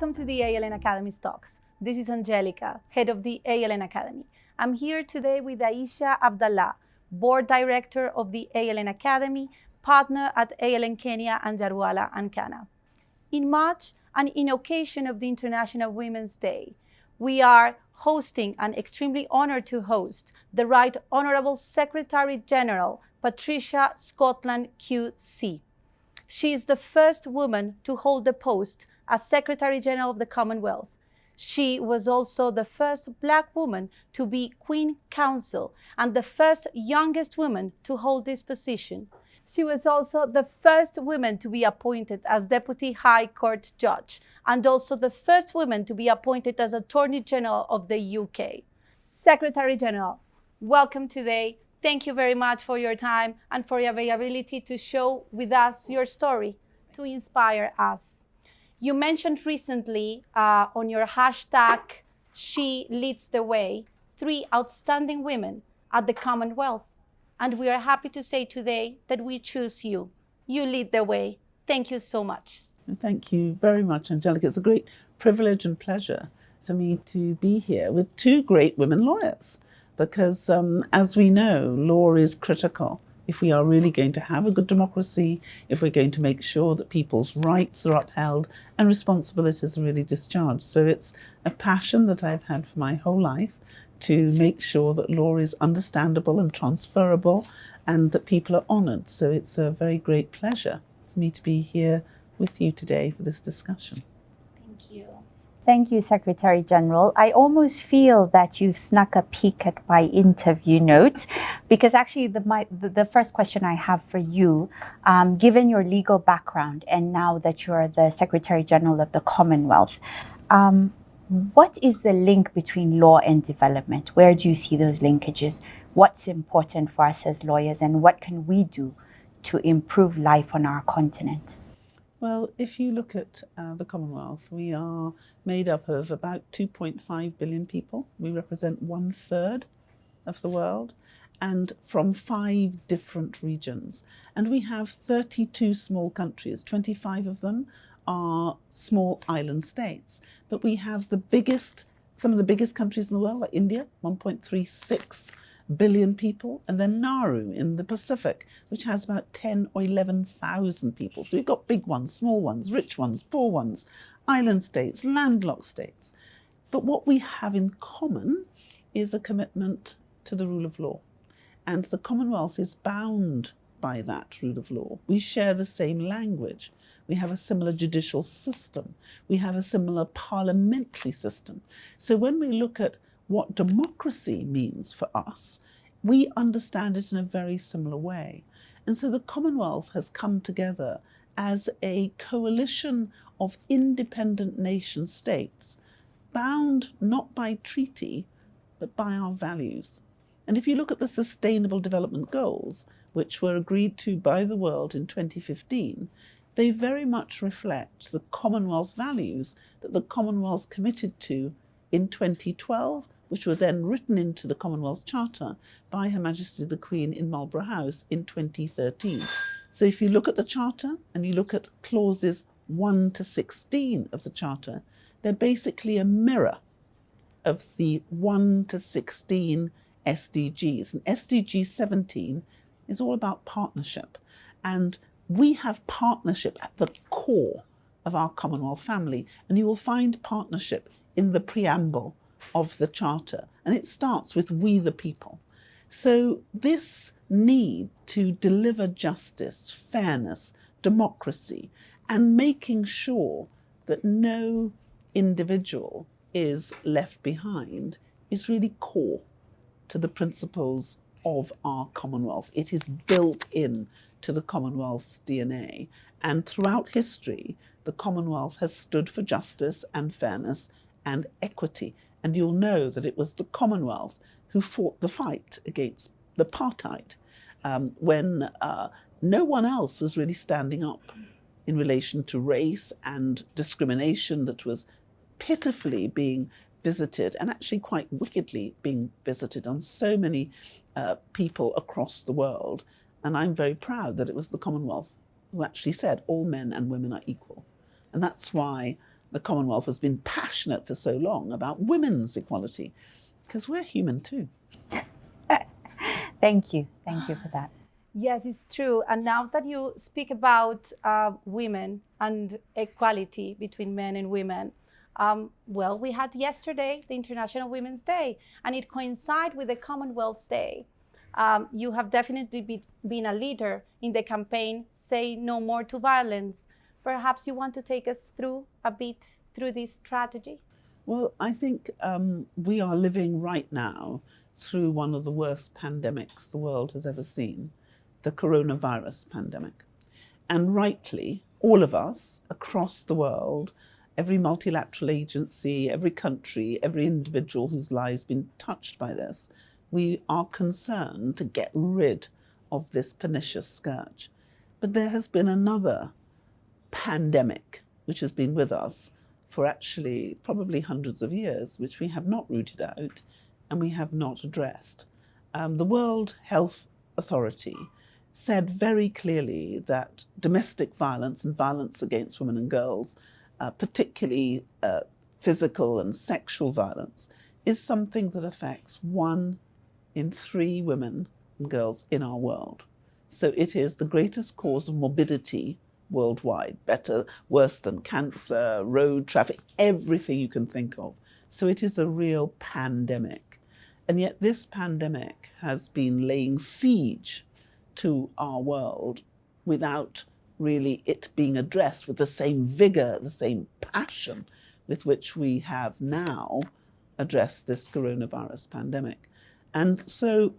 Welcome to the ALN Academy Talks. This is Angelica, head of the ALN Academy. I'm here today with Aisha Abdallah, board director of the ALN Academy, partner at ALN Kenya, Anjarwalla and Khanna. In March, and in occasion of the International Women's Day, we are hosting and extremely honored to host the Right Honourable Secretary General, Patricia Scotland QC. She is the first woman to hold the post as Secretary General of the Commonwealth. She was also the first Black woman to be Queen Counsel and the first youngest woman to hold this position. She was also the first woman to be appointed as Deputy High Court Judge and also the first woman to be appointed as Attorney General of the UK. Secretary General, welcome today. Thank you very much for your time and for your availability to share with us your story, to inspire us. You mentioned recently on your hashtag, She Leads the Way, 3 outstanding women at the Commonwealth. And we are happy to say today that we choose you. You lead the way. Thank you so much. Thank you very much, Angelica. It's a great privilege and pleasure for me to be here with 2 great women lawyers. Because as we know, law is critical if we are really going to have a good democracy, if we're going to make sure that people's rights are upheld and responsibilities are really discharged. So it's a passion that I've had for my whole life to make sure that law is understandable and transferable and that people are honoured. So it's a very great pleasure for me to be here with you today for this discussion. Thank you. Thank you, Secretary General. I almost feel that you've snuck a peek at my interview notes, because actually the first question I have for you, given your legal background and now that you're the Secretary General of the Commonwealth, what is the link between law and development? Where do you see those linkages? What's important for us as lawyers, and what can we do to improve life on our continent? Well, if you look at the Commonwealth, we are made up of about 2.5 billion people. We represent 1/3 of the world and from 5 different regions. And we have 32 small countries. 25 of them are small island states. But we have some of the biggest countries in the world, like India, 1.36 billion people, and then Nauru in the Pacific, which has about 10 or 11,000 people. So we've got big ones, small ones, rich ones, poor ones, island states, landlocked states. But what we have in common is a commitment to the rule of law. And the Commonwealth is bound by that rule of law. We share the same language. We have a similar judicial system. We have a similar parliamentary system. So when we look at what democracy means for us, we understand it in a very similar way. And so the Commonwealth has come together as a coalition of independent nation states, bound not by treaty, but by our values. And if you look at the Sustainable Development Goals, which were agreed to by the world in 2015, they very much reflect the Commonwealth's values that the Commonwealth committed to in 2012, which were then written into the Commonwealth Charter by Her Majesty the Queen in Marlborough House in 2013. So if you look at the Charter and you look at clauses 1 to 16 of the Charter, they're basically a mirror of the 1 to 16 SDGs. And SDG 17 is all about partnership. And we have partnership at the core of our Commonwealth family. And you will find partnership in the preamble of the Charter, and it starts with we the people. So this need to deliver justice, fairness, democracy, and making sure that no individual is left behind is really core to the principles of our Commonwealth. It is built in to the Commonwealth's DNA, and throughout history the Commonwealth has stood for justice and fairness and equity. And you'll know that it was the Commonwealth who fought the fight against the apartheid when no one else was really standing up in relation to race and discrimination that was pitifully being visited, and actually quite wickedly being visited on so many people across the world. And I'm very proud that it was the Commonwealth who actually said all men and women are equal. And that's why the Commonwealth has been passionate for so long about women's equality, because we're human too. Thank you for that. Yes, it's true. And now that you speak about women and equality between men and women, well, we had yesterday the International Women's Day, and it coincided with the Commonwealth Day. You have definitely been a leader in the campaign Say No More to Violence. Perhaps you want to take us through a bit through this strategy? Well, I think we are living right now through one of the worst pandemics the world has ever seen, the coronavirus pandemic. And rightly, all of us across the world, every multilateral agency, every country, every individual whose lives been touched by this, we are concerned to get rid of this pernicious scourge. But there has been another pandemic which has been with us for actually probably hundreds of years, which we have not rooted out and we have not addressed. The World Health Authority said very clearly that domestic violence and violence against women and girls, particularly physical and sexual violence, is something that affects 1 in 3 women and girls in our world. So it is the greatest cause of morbidity worldwide, worse than cancer, road traffic, everything you can think of. So it is a real pandemic. And yet this pandemic has been laying siege to our world without really it being addressed with the same vigor, the same passion with which we have now addressed this coronavirus pandemic. And so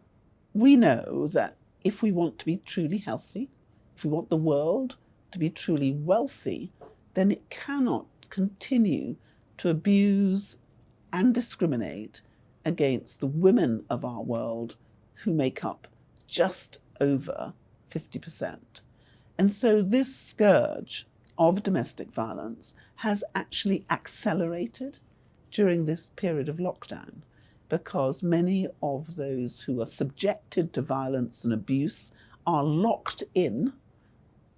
we know that if we want to be truly healthy, if we want the world to be truly wealthy, then it cannot continue to abuse and discriminate against the women of our world, who make up just over 50%. And so this scourge of domestic violence has actually accelerated during this period of lockdown, because many of those who are subjected to violence and abuse are locked in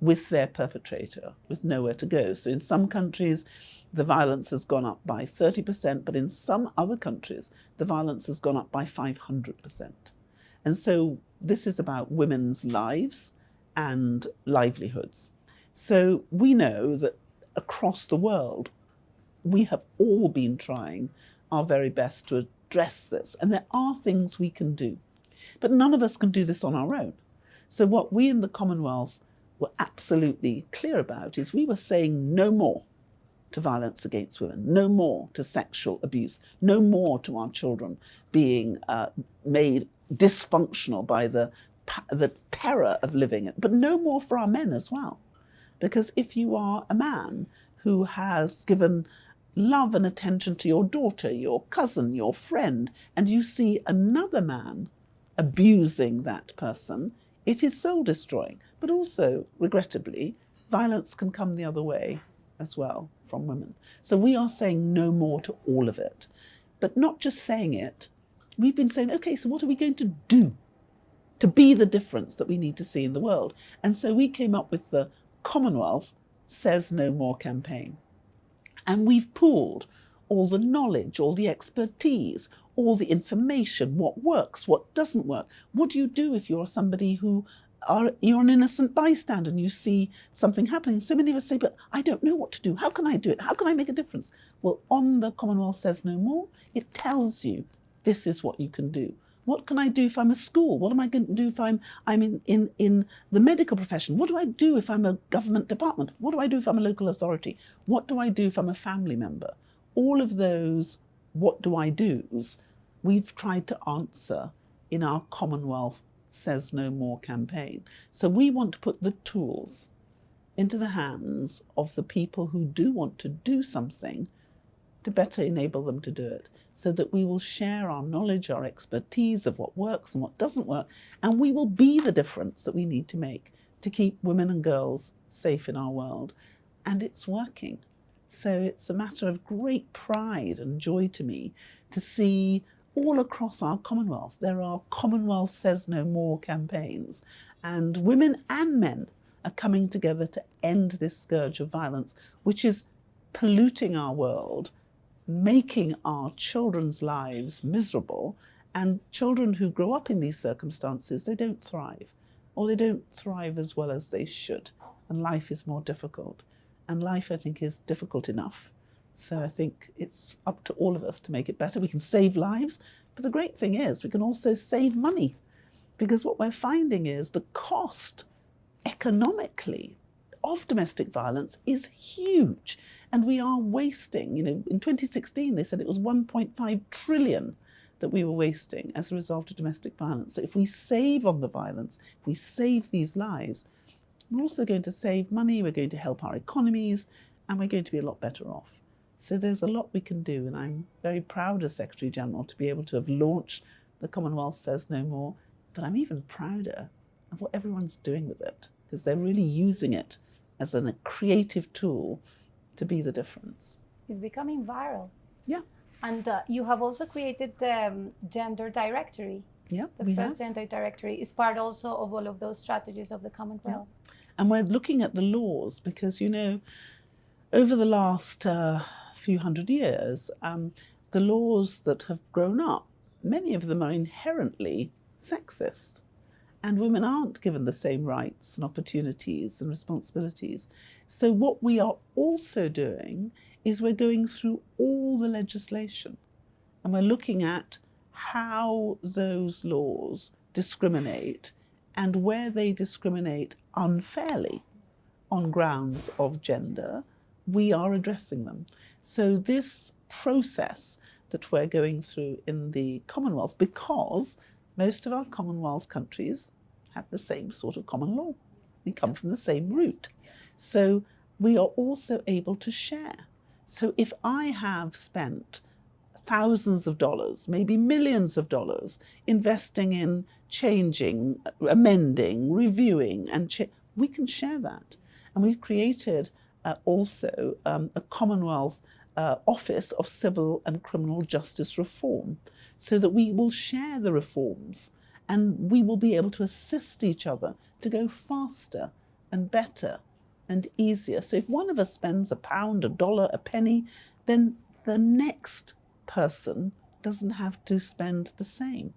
with their perpetrator, with nowhere to go. So in some countries, the violence has gone up by 30%, but in some other countries, the violence has gone up by 500%. And so this is about women's lives and livelihoods. So we know that across the world, we have all been trying our very best to address this. And there are things we can do, but none of us can do this on our own. So what we in the Commonwealth were absolutely clear about is we were saying no more to violence against women, no more to sexual abuse, no more to our children being made dysfunctional by the terror of living it, but no more for our men as well. Because if you are a man who has given love and attention to your daughter, your cousin, your friend, and you see another man abusing that person, it is soul destroying. But also, regrettably, violence can come the other way as well from women. So we are saying no more to all of it. But not just saying it, we've been saying, okay, so what are we going to do to be the difference that we need to see in the world? And so we came up with the Commonwealth Says No More campaign. And we've pooled all the knowledge, all the expertise, all the information, what works, what doesn't work. What do you do if you're somebody you're an innocent bystander and you see something happening? So many of us say, but I don't know what to do. How can I do it? How can I make a difference? Well, on the Commonwealth Says No More, it tells you this is what you can do. What can I do if I'm a school? What am I going to do if I'm in the medical profession? What do I do if I'm a government department? What do I do if I'm a local authority? What do I do if I'm a family member? All of those what do I do's we've tried to answer in our Commonwealth Says No More campaign. So we want to put the tools into the hands of the people who do want to do something to better enable them to do it, so that we will share our knowledge, our expertise of what works and what doesn't work, and we will be the difference that we need to make to keep women and girls safe in our world. And it's working. So it's a matter of great pride and joy to me to see all across our Commonwealth, there are Commonwealth Says No More campaigns, and women and men are coming together to end this scourge of violence, which is polluting our world, making our children's lives miserable, and children who grow up in these circumstances, they don't thrive, or they don't thrive as well as they should, and life is more difficult. And life, I think, is difficult enough. So I think it's up to all of us to make it better. We can save lives, but the great thing is we can also save money, because what we're finding is the cost economically of domestic violence is huge, and we are wasting, in 2016 they said it was 1.5 trillion that we were wasting as a result of domestic violence. So if we save on the violence, if we save these lives, we're also going to save money, we're going to help our economies, and we're going to be a lot better off. So there's a lot we can do, and I'm very proud as Secretary General to be able to have launched the Commonwealth Says No More, but I'm even prouder of what everyone's doing with it, because they're really using it as a creative tool to be the difference. It's becoming viral. Yeah. And you have also created the gender directory. Yeah, the first gender directory is part also of all of those strategies of the Commonwealth. Yeah. And we're looking at the laws because, over the last few hundred years, the laws that have grown up, many of them are inherently sexist. And women aren't given the same rights and opportunities and responsibilities. So what we are also doing is we're going through all the legislation, and we're looking at how those laws discriminate and where they discriminate unfairly on grounds of gender, we are addressing them. So this process that we're going through in the Commonwealth, because most of our Commonwealth countries have the same sort of common law. We come from the same root. So we are also able to share. So if I have spent thousands of dollars, maybe millions of dollars, investing in changing, amending, reviewing, and we can share that. And we've created also a Commonwealth Office of Civil and Criminal Justice Reform, so that we will share the reforms and we will be able to assist each other to go faster and better and easier. So if one of us spends £1, $1, a penny, then the next person doesn't have to spend the same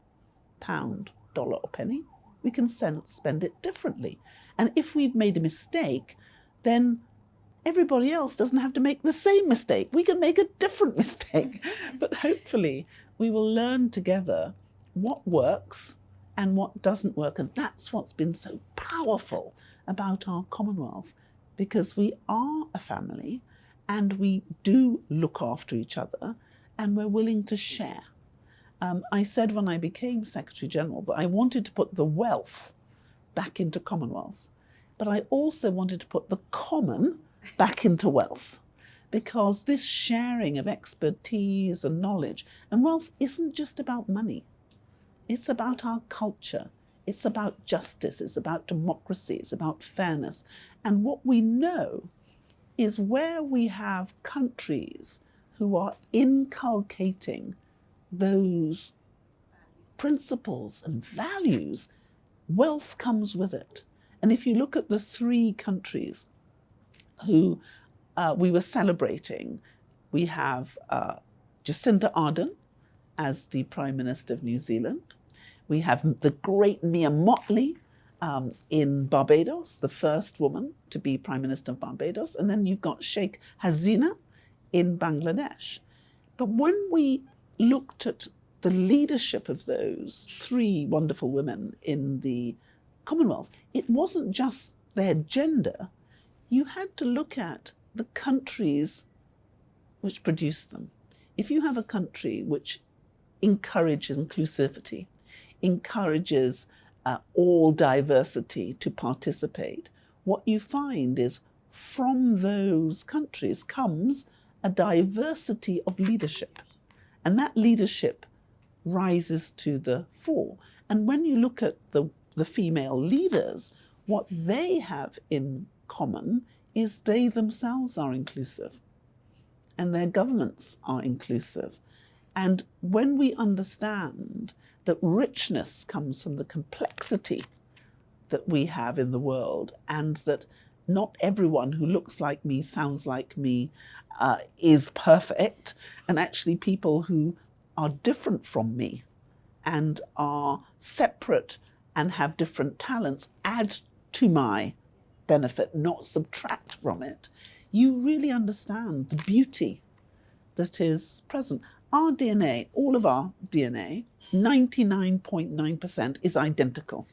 £1, $1, or penny. We can spend it differently. And if we've made a mistake, then everybody else doesn't have to make the same mistake. We can make a different mistake. But hopefully we will learn together what works and what doesn't work. And that's what's been so powerful about our Commonwealth, because we are a family and we do look after each other and we're willing to share. I said when I became Secretary General that I wanted to put the wealth back into Commonwealth, but I also wanted to put the common back into wealth, because this sharing of expertise and knowledge and wealth isn't just about money. It's about our culture. It's about justice. It's about democracy. It's about fairness. And what we know is where we have countries who are inculcating those principles and values, wealth comes with it. And if you look at the 3 countries who we were celebrating, we have Jacinda Ardern as the Prime Minister of New Zealand. We have the great Mia Mottley in Barbados, the first woman to be Prime Minister of Barbados. And then you've got Sheikh Hasina in Bangladesh. But when we looked at the leadership of those 3 wonderful women in the Commonwealth, it wasn't just their gender. You had to look at the countries which produced them. If you have a country which encourages inclusivity, encourages all diversity to participate, what you find is from those countries comes a diversity of leadership. And that leadership rises to the fore. And when you look at the female leaders, what they have in common is they themselves are inclusive and their governments are inclusive. And when we understand that richness comes from the complexity that we have in the world, and that not everyone who looks like me, sounds like me, is perfect. And actually people who are different from me and are separate and have different talents add to my benefit, not subtract from it. You really understand the beauty that is present. Our DNA, all of our DNA, 99.9% is identical.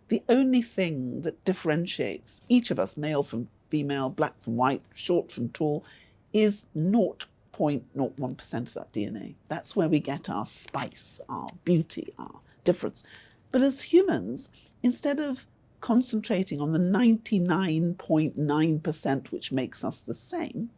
The only thing that differentiates each of us, male from female, black from white, short from tall, is 0.01% of that DNA. That's where we get our spice, our beauty, our difference. But as humans, instead of concentrating on the 99.9% which makes us the same,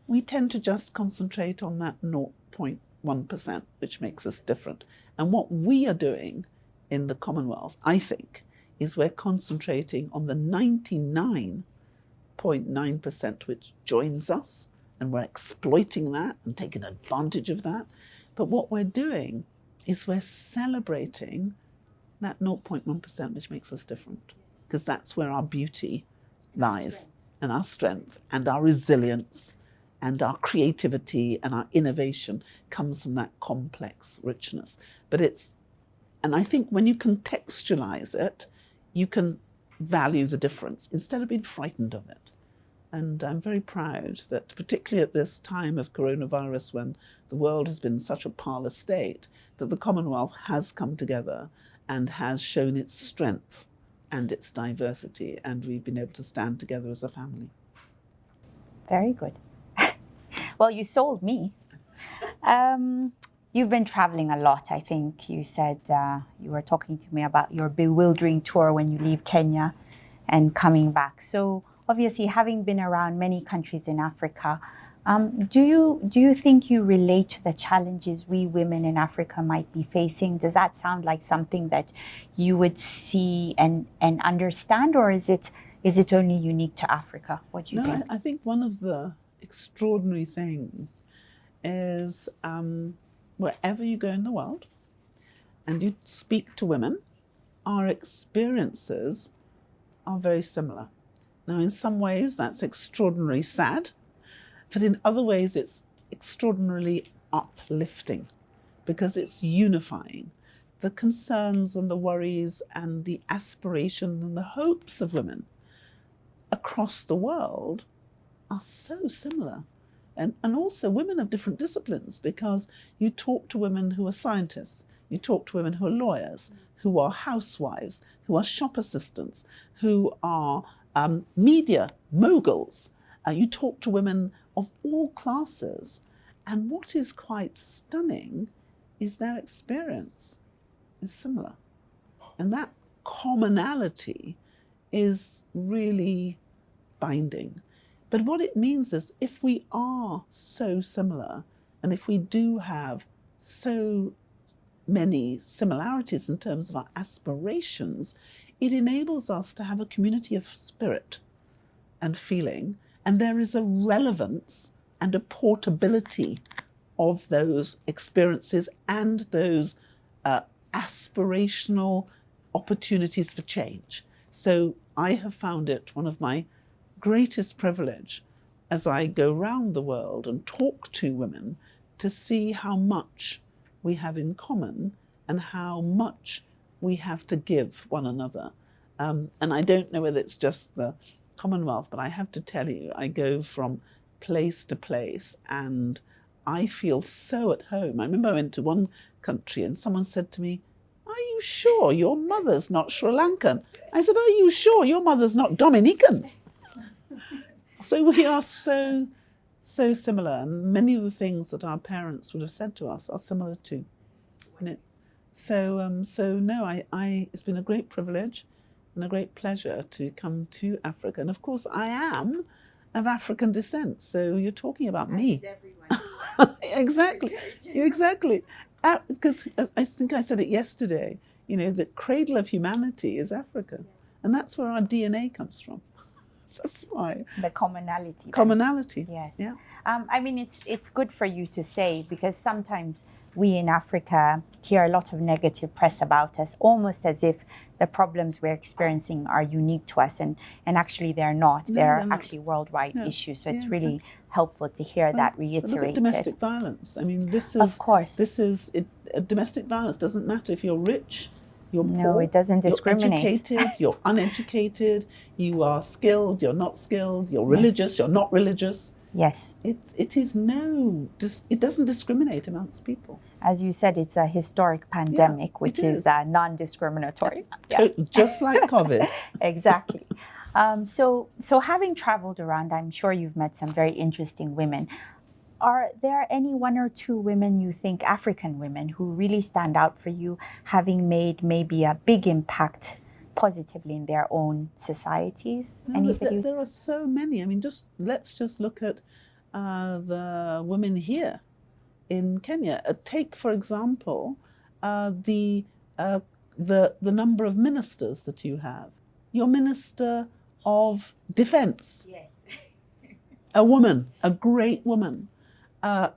we tend to just concentrate on that 0.1% which makes us different. And what we are doing in the Commonwealth, I think, is we're concentrating on the 99.9% which joins us, and we're exploiting that and taking advantage of that. But what we're doing is we're celebrating that 0.1% which makes us different, because that's where our beauty lies, and our strength and our resilience and our creativity and our innovation comes from that complex richness. And I think when you contextualize it, you can value the difference instead of being frightened of it. And I'm very proud that, particularly at this time of coronavirus, when the world has been in such a parlous state, that the Commonwealth has come together and has shown its strength and its diversity, and we've been able to stand together as a family. Very good. Well, you sold me. You've been traveling a lot. I think you said you were talking to me about your bewildering tour when you leave Kenya and coming back. So obviously, having been around many countries in Africa, do you think you relate to the challenges we women in Africa might be facing? Does that sound like something that you would see and understand, or is it only unique to Africa? What do you think? I think one of the extraordinary things is wherever you go in the world and you speak to women, our experiences are very similar. Now, in some ways, that's extraordinarily sad, but in other ways, it's extraordinarily uplifting because it's unifying. The concerns and the worries and the aspirations and the hopes of women across the world are so similar. And also women of different disciplines, because you talk to women who are scientists, you talk to women who are lawyers, who are housewives, who are shop assistants, who are media moguls. You talk to women of all classes. And what is quite stunning is their experience is similar. And that commonality is really binding. But what it means is if we are so similar, and if we do have so many similarities in terms of our aspirations, it enables us to have a community of spirit and feeling, and there is a relevance and a portability of those experiences and those aspirational opportunities for change. So I have found it one of my greatest privilege as I go around the world and talk to women to see how much we have in common and how much we have to give one another. And I don't know whether it's just the Commonwealth, but I have to tell you, I go from place to place and I feel so at home. I remember I went to one country and someone said to me, "Are you sure your mother's not Sri Lankan?" I said, "Are you sure your mother's not Dominican?" So we are so similar, and many of the things that our parents would have said to us are similar too. So no, it's been a great privilege and a great pleasure to come to Africa. And of course, I am of African descent. So you're talking about me. Exactly. Because I think I said it yesterday. The cradle of humanity is Africa, and that's where our DNA comes from. That's why. The commonality. Commonality. Yes. Yeah. I mean, it's good for you to say, because sometimes we in Africa hear a lot of negative press about us, almost as if the problems we're experiencing are unique to us, and actually they're not. They're actually worldwide issues. So it's really helpful to hear that reiterated. Look at domestic violence. I mean, this is, of course, domestic violence doesn't matter if you're rich, you're poor. No, it doesn't discriminate. You're educated, you're uneducated, you are skilled, you're not skilled, you're religious, you're not religious. Yes. It doesn't discriminate amongst people. As you said, it's a historic pandemic, which is non-discriminatory. Just like COVID. Exactly. So having traveled around, I'm sure you've met some very interesting women. Are there any one or two women you think, African women, who really stand out for you, having made maybe a big impact positively in their own societies? No, there are so many. I mean, let's just look at the women here in Kenya. Take, for example, the number of ministers that you have. Your Minister of Defence, yes, a woman, a great woman. A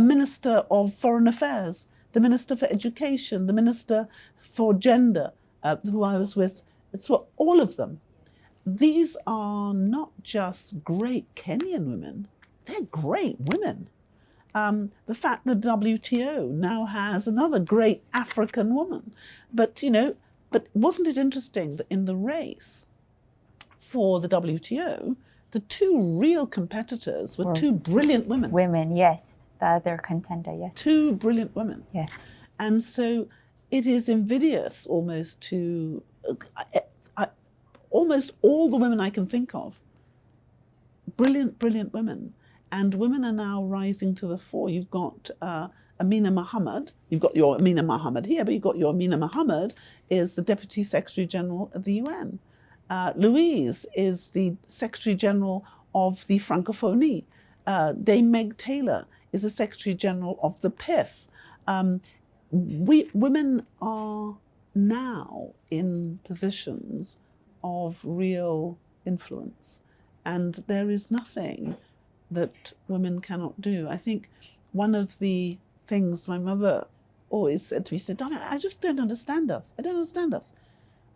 Minister of Foreign Affairs, the Minister for Education, the Minister for Gender, who I was with. It's what all of them. These are not just great Kenyan women, they're great women. The fact that WTO now has another great African woman. But wasn't it interesting that in the race for the WTO, the two real competitors were two brilliant women. Women, yes. The other contender, yes. Two brilliant women. Yes. And so it is invidious almost to almost all the women I can think of. Brilliant, brilliant women. And women are now rising to the fore. You've got Amina Mohammed. You've got your Amina Mohammed here, but you've got your Amina Mohammed is the Deputy Secretary General of the UN. Louise is the Secretary General of the Francophonie. Dame Meg Taylor is the Secretary General of the PIF. Women are now in positions of real influence, and there is nothing that women cannot do. I think one of the things my mother always said to me, she said, "Donna, I just don't understand us. I don't understand us.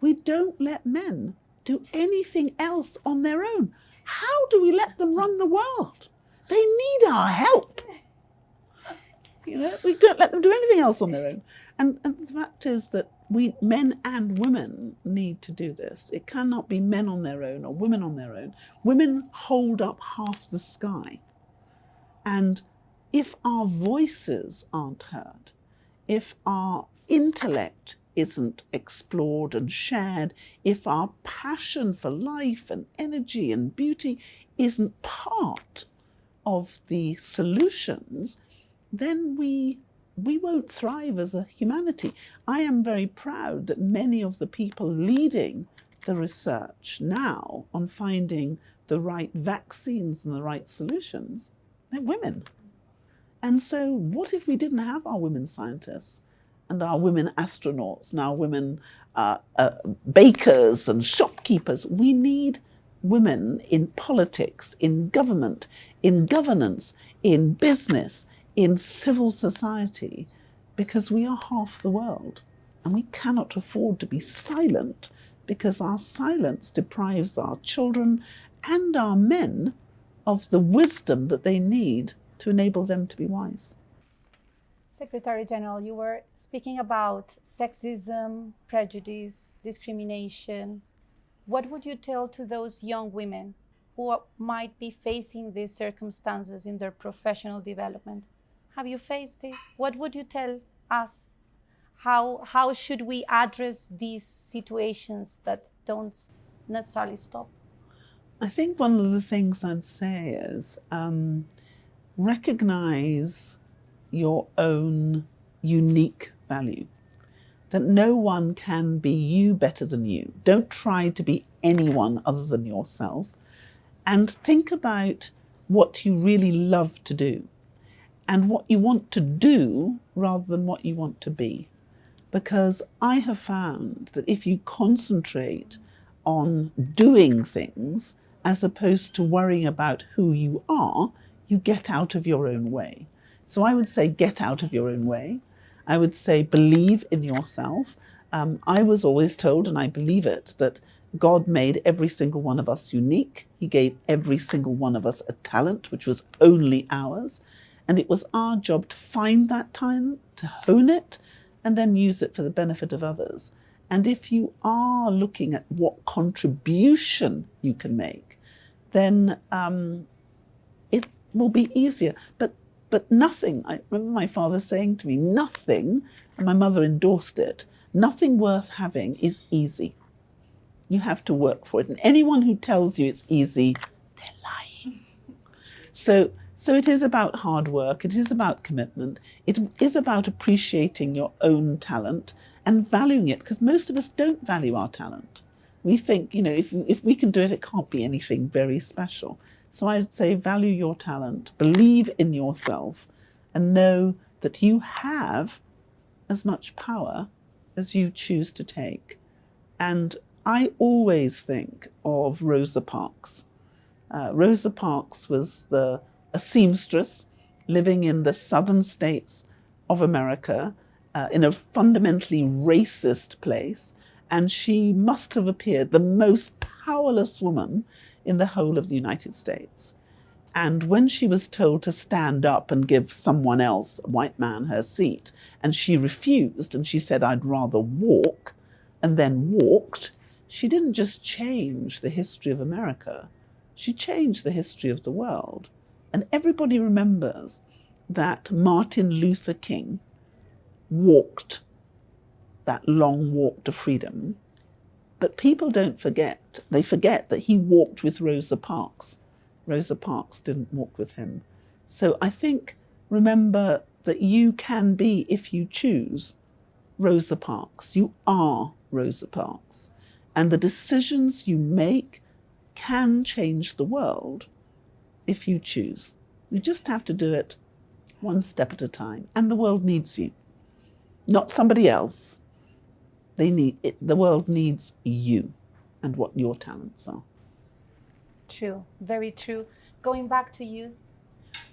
We don't let men do anything else on their own. How do we let them run the world? They need our help. We don't let them do anything else on their own." And the fact is that men and women need to do this. It cannot be men on their own or women on their own. Women hold up half the sky. And if our voices aren't heard, if our intellect isn't explored and shared, if our passion for life and energy and beauty isn't part of the solutions, then we won't thrive as a humanity. I am very proud that many of the people leading the research now on finding the right vaccines and the right solutions, they're women. And so what if we didn't have our women scientists and our women astronauts and our women bakers and shopkeepers? We need women in politics, in government, in governance, in business, in civil society, because we are half the world and we cannot afford to be silent, because our silence deprives our children and our men of the wisdom that they need to enable them to be wise. Secretary General, you were speaking about sexism, prejudice, discrimination. What would you tell to those young women who might be facing these circumstances in their professional development? Have you faced this? What would you tell us? How should we address these situations that don't necessarily stop? I think one of the things I'd say is recognize your own unique value, that no one can be you better than you. Don't try to be anyone other than yourself, and think about what you really love to do and what you want to do rather than what you want to be. Because I have found that if you concentrate on doing things as opposed to worrying about who you are, you get out of your own way. So I would say get out of your own way. I would say believe in yourself. I was always told, and I believe it, that God made every single one of us unique. He gave every single one of us a talent, which was only ours. And it was our job to find that talent, to hone it, and then use it for the benefit of others. And if you are looking at what contribution you can make, then it will be easier. But nothing, I remember my father saying to me, nothing, and my mother endorsed it, nothing worth having is easy. You have to work for it. And anyone who tells you it's easy, they're lying. So it is about hard work. It is about commitment. It is about appreciating your own talent and valuing it, because most of us don't value our talent. We think, if we can do it, it can't be anything very special. So I'd say value your talent, believe in yourself, and know that you have as much power as you choose to take. And I always think of Rosa Parks. Rosa Parks was a seamstress living in the southern states of America, in a fundamentally racist place, and she must have appeared the most powerless woman in the whole of the United States. And when she was told to stand up and give someone else, a white man, her seat, and she refused, and she said, "I'd rather walk," and then walked, she didn't just change the history of America, she changed the history of the world. And everybody remembers that Martin Luther King walked that long walk to freedom, but people don't forget, they forget that he walked with Rosa Parks. Rosa Parks didn't walk with him. So I think, remember that you can be, if you choose, Rosa Parks. You are Rosa Parks. And the decisions you make can change the world if you choose. You just have to do it one step at a time. And the world needs you, not somebody else. The world needs you and what your talents are. True, very true. Going back to youth,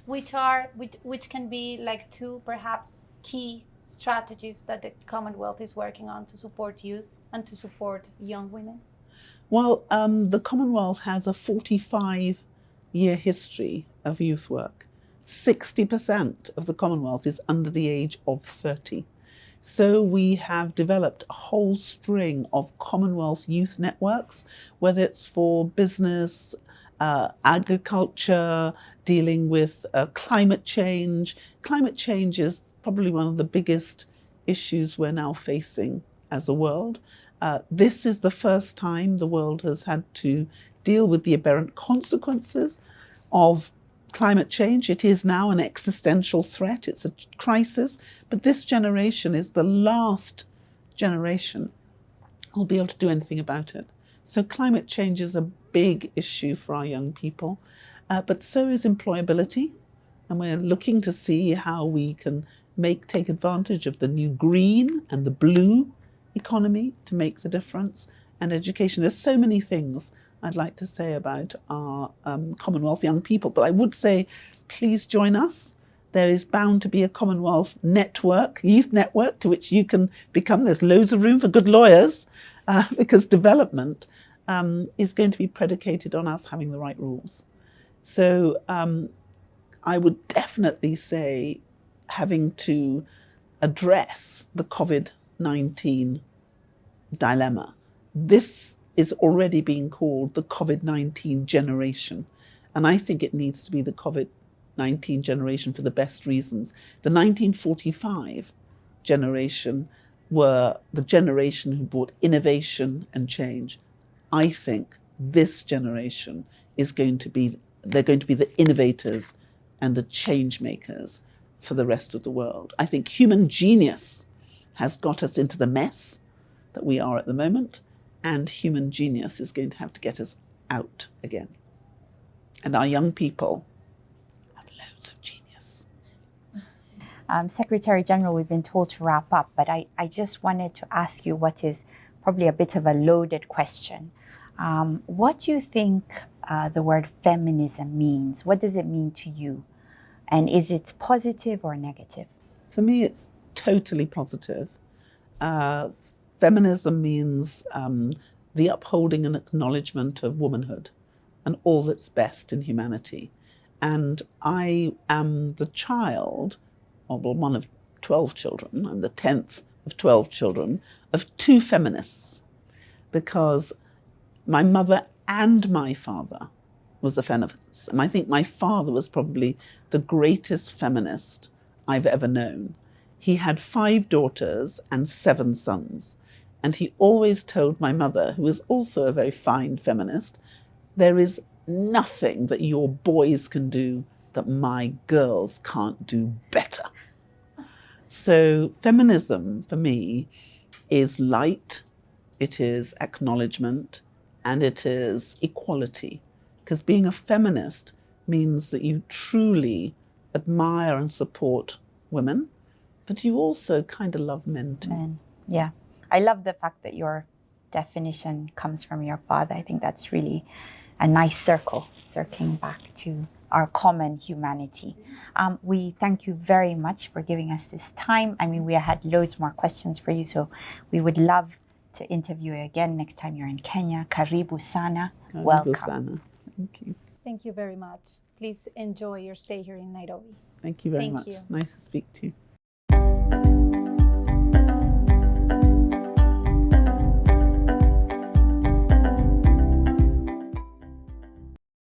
which can be like two perhaps key strategies that the Commonwealth is working on to support youth and to support young women? Well, the Commonwealth has a 45-year history of youth work. 60% of the Commonwealth is under the age of 30. So we have developed a whole string of Commonwealth youth networks, whether it's for business, agriculture, dealing with climate change. Climate change is probably one of the biggest issues we're now facing as a world. This is the first time the world has had to deal with the aberrant consequences of climate change. It is now an existential threat. It's a crisis. But this generation is the last generation who will be able to do anything about it. So climate change is a big issue for our young people. But so is employability. And we're looking to see how we can take advantage of the new green and the blue economy to make the difference. And education. There's so many things I'd like to say about our Commonwealth young people. But I would say, please join us. There is bound to be a Commonwealth network, youth network, to which you can become. There's loads of room for good lawyers, because development is going to be predicated on us having the right rules. So I would definitely say having to address the COVID-19 dilemma. This is already being called the COVID-19 generation. And I think it needs to be the COVID-19 generation for the best reasons. The 1945 generation were the generation who brought innovation and change. I think this generation they're going to be the innovators and the change makers for the rest of the world. I think human genius has got us into the mess that we are at the moment, and human genius is going to have to get us out again. And our young people have loads of genius. Secretary General, we've been told to wrap up, but I just wanted to ask you what is probably a bit of a loaded question. What do you think the word feminism means? What does it mean to you? And is it positive or negative? For me, it's totally positive. Feminism means the upholding and acknowledgement of womanhood and all that's best in humanity. And I am the child, or well, one of 12 children, I'm the 10th of 12 children, of two feminists, because my mother and my father was a feminist. And I think my father was probably the greatest feminist I've ever known. He had 5 daughters and 7 sons. And he always told my mother, who was also a very fine feminist, there is nothing that your boys can do that my girls can't do better. So feminism, for me, is light, it is acknowledgement, and it is equality. Because being a feminist means that you truly admire and support women, but you also kind of love men too. Men, yeah. I love the fact that your definition comes from your father. I think that's really a nice circling back to our common humanity. We thank you very much for giving us this time. I mean, we had loads more questions for you, so we would love to interview you again next time you're in Kenya. Karibu sana. Karibu Welcome. sana. Thank you. Thank you very much. Please enjoy your stay here in Nairobi. Thank you very Thank much. you. Nice to speak to you.